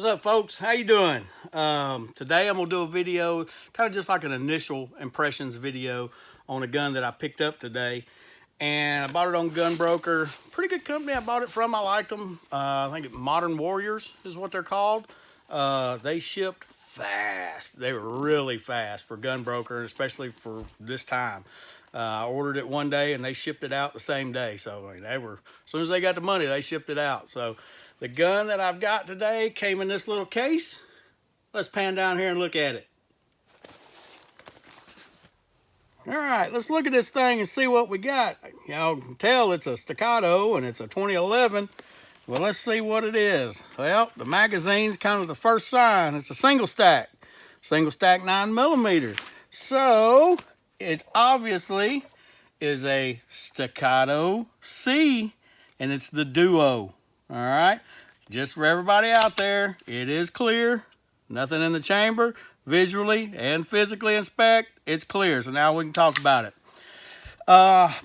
What's up, folks? How you doing? Today I'm gonna do a video, kind of just like an initial impressions video on a gun that I picked up today. And I bought it on Gun Broker. Pretty good company I bought it from. I liked them. I think Modern Warriors is what they're called. They shipped fast. They were really fast for Gun Broker, especially for this time. I ordered it one day and they shipped it out the same day. So I mean, they were, as soon as they got the money, they shipped it out. So the gun that I've got today came in this little case. Let's pan down here and look at it. All right, let's look at this thing and see what we got. Y'all can tell it's a Staccato and it's a 2011. Well, let's see what it is. Well, the magazine's kind of the first sign. It's a single stack 9mm. So it obviously is a Staccato C, and it's the Duo. All right, just for everybody out there, it is clear. Nothing in the chamber. Visually and physically inspect, it's clear. So now we can talk about it.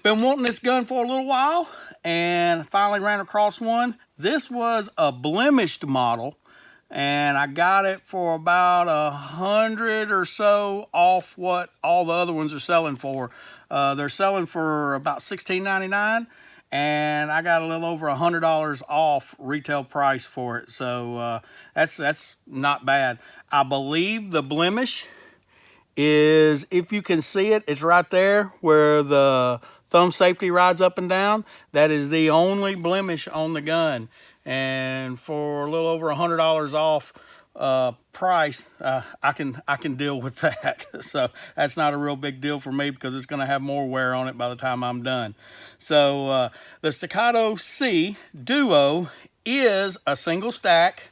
Been wanting this gun for a little while and finally ran across one. This was a blemished model and I got it for about $100 or so off what all the other ones are selling for. They're selling for about $16.99 and I got a little over $100 off retail price for it. So that's not bad. I believe the blemish is, if you can see it, it's right there where the thumb safety rides up and down. That is the only blemish on the gun. And for a little over $100 off price, I can deal with that. So that's not a real big deal for me because it's going to have more wear on it by the time I'm done. So the Staccato C DUO is a single stack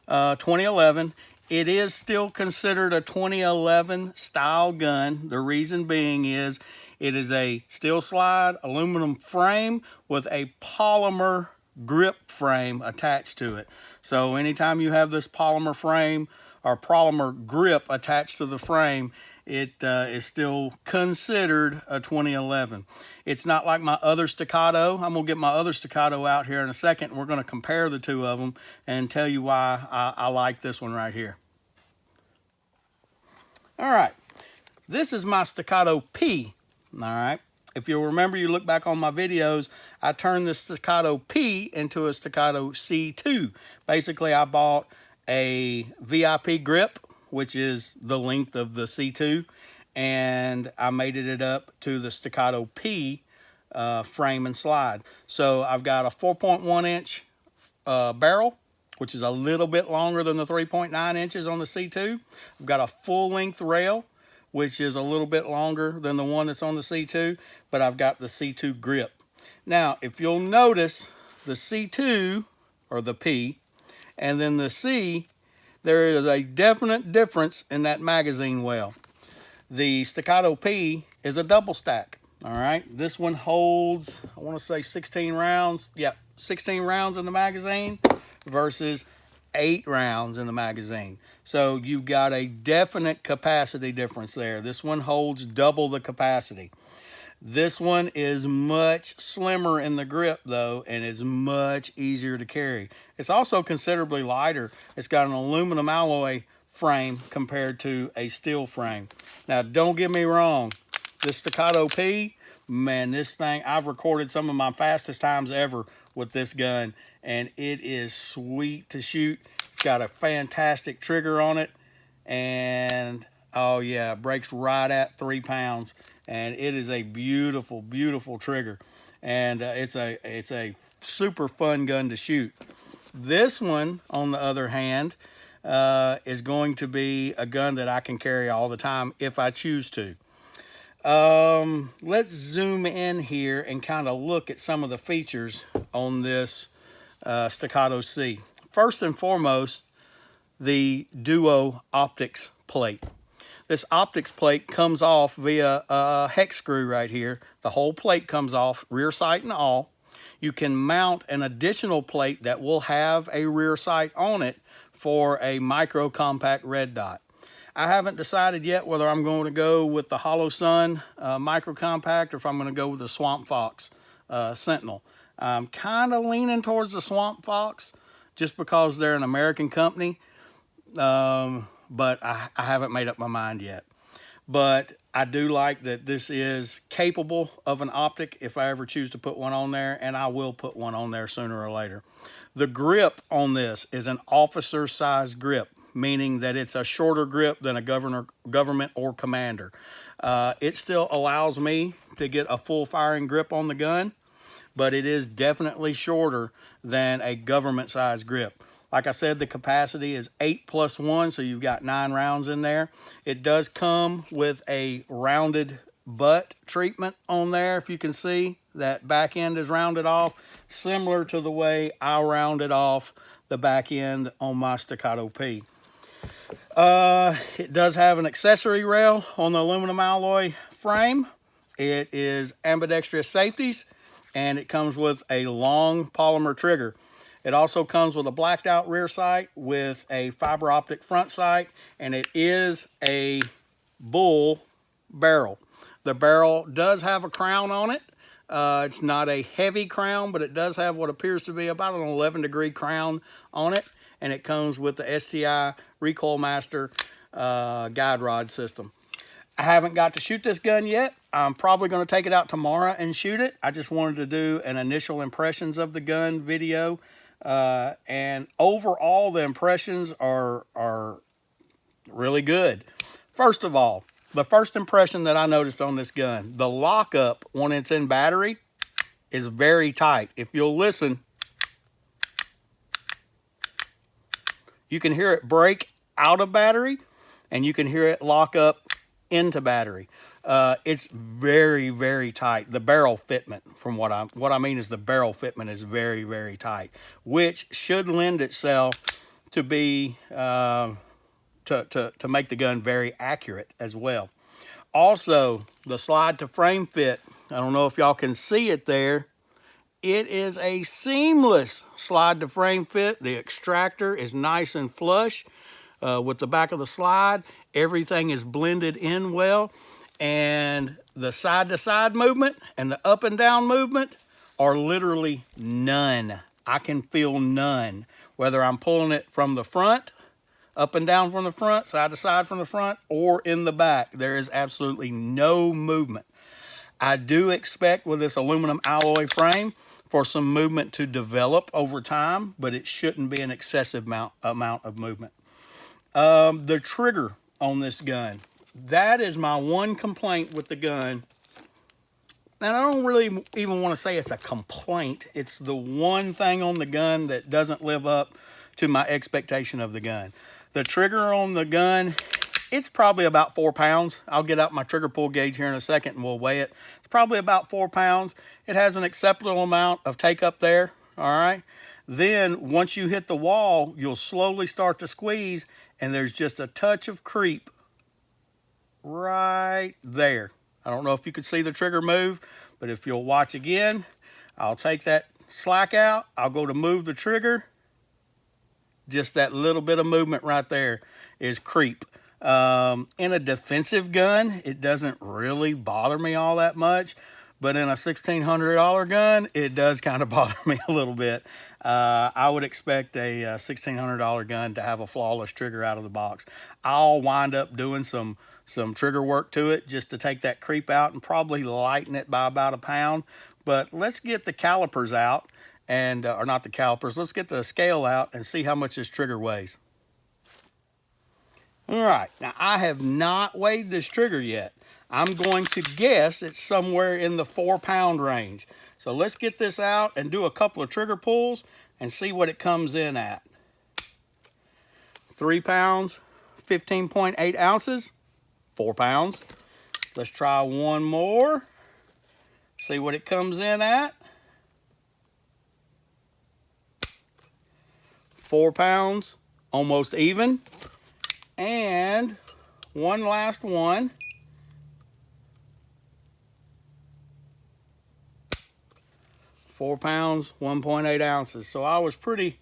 2011. It is still considered a 2011 style gun. The reason being is it is a steel slide aluminum frame with a polymer grip frame attached to it. So anytime you have this polymer frame or polymer grip attached to the frame, it is still considered a 2011. It's not like my other Staccato. I'm gonna get my other Staccato out here in a second. We're gonna compare the two of them and tell you why I like this one right here. All right, this is my Staccato P. All right, if you'll remember, you look back on my videos, I turned the Staccato P into a Staccato C2. Basically, I bought a VIP grip, which is the length of the C2, and I mated it up to the Staccato P frame and slide. So I've got a 4.1 inch barrel, which is a little bit longer than the 3.9 inches on the C2. I've got a full length rail, which is a little bit longer than the one that's on the C2, but I've got the C2 grip. Now, if you'll notice, the C2, or the P, and then the C, there is a definite difference in that magazine well. The Staccato P is a double stack, all right? This one holds, I wanna say 16 rounds. Yep, 16 rounds in the magazine versus 8 rounds in the magazine. So you've got a definite capacity difference there. This one holds double the capacity. This one is much slimmer in the grip though, and is much easier to carry. It's also considerably lighter. It's got an aluminum alloy frame compared to a steel frame. Now, don't get me wrong, this Staccato P, man, this thing, I've recorded some of my fastest times ever with this gun, and it is sweet to shoot. It's got a fantastic trigger on it, and oh yeah, it breaks right at 3 pounds, and it is a beautiful, beautiful trigger, and it's a super fun gun to shoot. This one, on the other hand, is going to be a gun that I can carry all the time if I choose to. Let's zoom in here and kind of look at some of the features on this Staccato C. First and foremost, the Duo optics plate. This optics plate comes off via a hex screw right here. The whole plate comes off, rear sight and all. You can mount an additional plate that will have a rear sight on it for a micro compact red dot. I haven't decided yet whether I'm going to go with the Hollow Sun micro compact or if I'm going to go with the Swamp Fox Sentinel. I'm kind of leaning towards the Swamp Fox just because they're an American company, but I haven't made up my mind yet. But I do like that this is capable of an optic if I ever choose to put one on there, and I will put one on there sooner or later. The grip on this is an officer-sized grip, meaning that it's a shorter grip than a government or commander. It still allows me to get a full firing grip on the gun, but it is definitely shorter than a government-sized grip. Like I said, the capacity is 8+1, so you've got 9 rounds in there. It does come with a rounded butt treatment on there. If you can see, that back end is rounded off, similar to the way I rounded off the back end on my Staccato P. It does have an accessory rail on the aluminum alloy frame. It is ambidextrous safeties, and it comes with a long polymer trigger. It also comes with a blacked out rear sight with a fiber optic front sight, and it is a bull barrel. The barrel does have a crown on it. It's not a heavy crown, but it does have what appears to be about an 11-degree crown on it, and it comes with the STI Recoil Master guide rod system. I haven't got to shoot this gun yet. I'm probably going to take it out tomorrow and shoot it. I just wanted to do an initial impressions of the gun video. And overall, the impressions are really good. First of all, the first impression that I noticed on this gun, the lockup when it's in battery is very tight. If you'll listen, you can hear it break out of battery, and you can hear it lock up into battery. It's very, very tight. The barrel fitment, from what I mean is the barrel fitment is very, very tight, which should lend itself to be to make the gun very accurate as well. Also, the slide to frame fit. I don't know if y'all can see it there. It is a seamless slide to frame fit. The extractor is nice and flush with the back of the slide. Everything is blended in well. And the side-to-side movement and the up and down movement are literally none. I can feel none. Whether I'm pulling it from the front, up and down from the front, side to side from the front, or in the back, there is absolutely no movement. I do expect with this aluminum alloy frame for some movement to develop over time, but it shouldn't be an excessive amount of movement. The trigger on this gun. That is my one complaint with the gun. And I don't really even want to say it's a complaint. It's the one thing on the gun that doesn't live up to my expectation of the gun. The trigger on the gun, it's probably about 4 pounds. I'll get out my trigger pull gauge here in a second and we'll weigh it. It's probably about 4 pounds. It has an acceptable amount of take up there, all right? Then once you hit the wall, you'll slowly start to squeeze, and there's just a touch of creep right there. I don't know if you could see the trigger move, but if you'll watch again, I'll take that slack out. I'll go to move the trigger. Just that little bit of movement right there is creep. In a defensive gun, it doesn't really bother me all that much, but in a $1,600 gun, it does kind of bother me a little bit. I would expect a $1,600 gun to have a flawless trigger out of the box. I'll wind up doing some trigger work to it just to take that creep out and probably lighten it by about 1 pound. But let's get the calipers out, and or not the calipers, let's get the scale out and see how much this trigger weighs. All right, now I have not weighed this trigger yet. I'm going to guess it's somewhere in the 4 pound range. So let's get this out and do a couple of trigger pulls and see what it comes in at. 3 pounds, 15.8 ounces, 4 pounds. Let's try one more. See what it comes in at. 4 pounds, almost even. And one last one. 4 pounds, 1.8 ounces. So I was pretty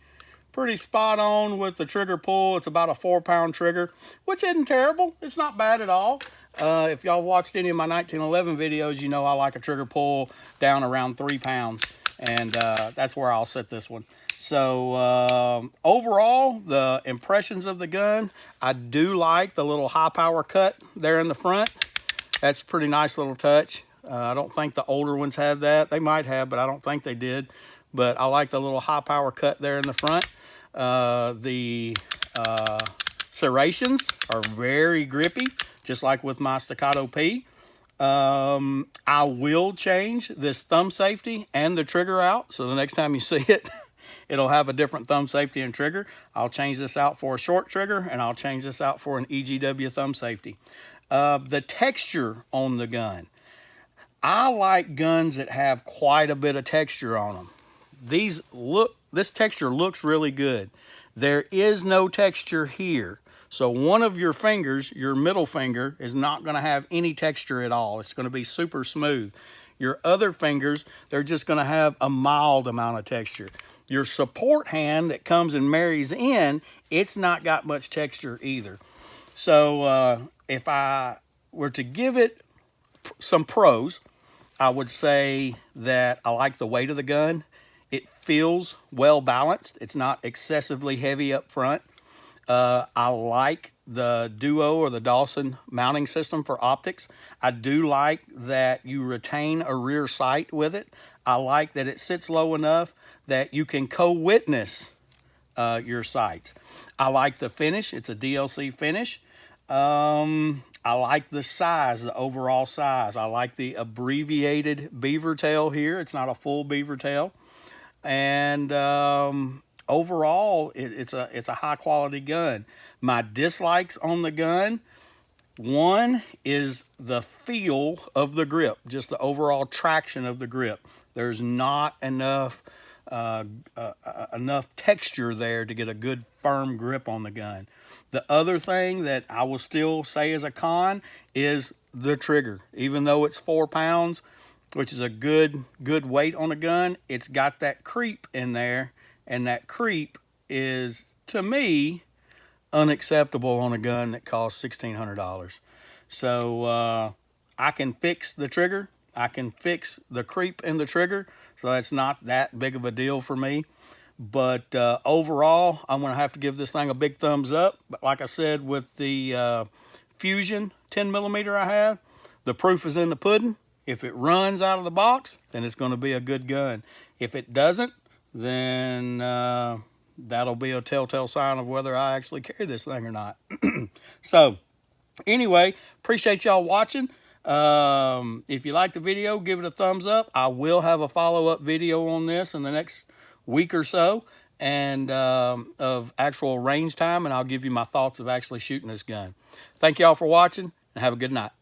spot on with the trigger pull. It's about a 4 pound trigger, which isn't terrible. It's not bad at all. If y'all watched any of my 1911 videos, you know I like a trigger pull down around 3 pounds. And that's where I'll set this one. So overall, the impressions of the gun, I do like the little high power cut there in the front. That's a pretty nice little touch. I don't think the older ones had that. They might have, but I don't think they did. But I like the little high power cut there in the front. The serrations are very grippy, just like with my Staccato P. I will change this thumb safety and the trigger out, so the next time you see it, it'll have a different thumb safety and trigger. I'll change this out for a short trigger, and I'll change this out for an EGW thumb safety. The texture on the gun. I like guns that have quite a bit of texture on them. This texture looks really good. There is no texture here. So one of your fingers, your middle finger, is not going to have any texture at all. It's going to be super smooth. Your other fingers, they're just going to have a mild amount of texture. Your support hand that comes and marries in, it's not got much texture either. So if I were to give it some pros, I would say that I like the weight of the gun. It feels well balanced. It's not excessively heavy up front. I like the Duo or the Dawson mounting system for optics. I do like that you retain a rear sight with it. I like that it sits low enough that you can co-witness your sights. I like the finish. It's a DLC finish. I like the size, the overall size. I like the abbreviated beaver tail here. It's not a full beaver tail. And overall, it's a high quality gun. My dislikes on the gun, one is the feel of the grip, just the overall traction of the grip. There's not enough texture there to get a good firm grip on the gun. The other thing that I will still say is a con is the trigger. Even though it's 4 pounds, which is a good weight on a gun, it's got that creep in there, and that creep is, to me, unacceptable on a gun that costs $1,600. So I can fix the trigger. I can fix the creep in the trigger, so that's not that big of a deal for me. But overall, I'm going to have to give this thing a big thumbs up. But like I said, with the Fusion 10mm I have, the proof is in the pudding. If it runs out of the box, then it's going to be a good gun. If it doesn't, then that'll be a telltale sign of whether I actually carry this thing or not. So anyway, appreciate y'all watching. If you like the video, give it a thumbs up. I will have a follow-up video on this in the next week or so, and of actual range time, and I'll give you my thoughts of actually shooting this gun. Thank y'all for watching, and have a good night.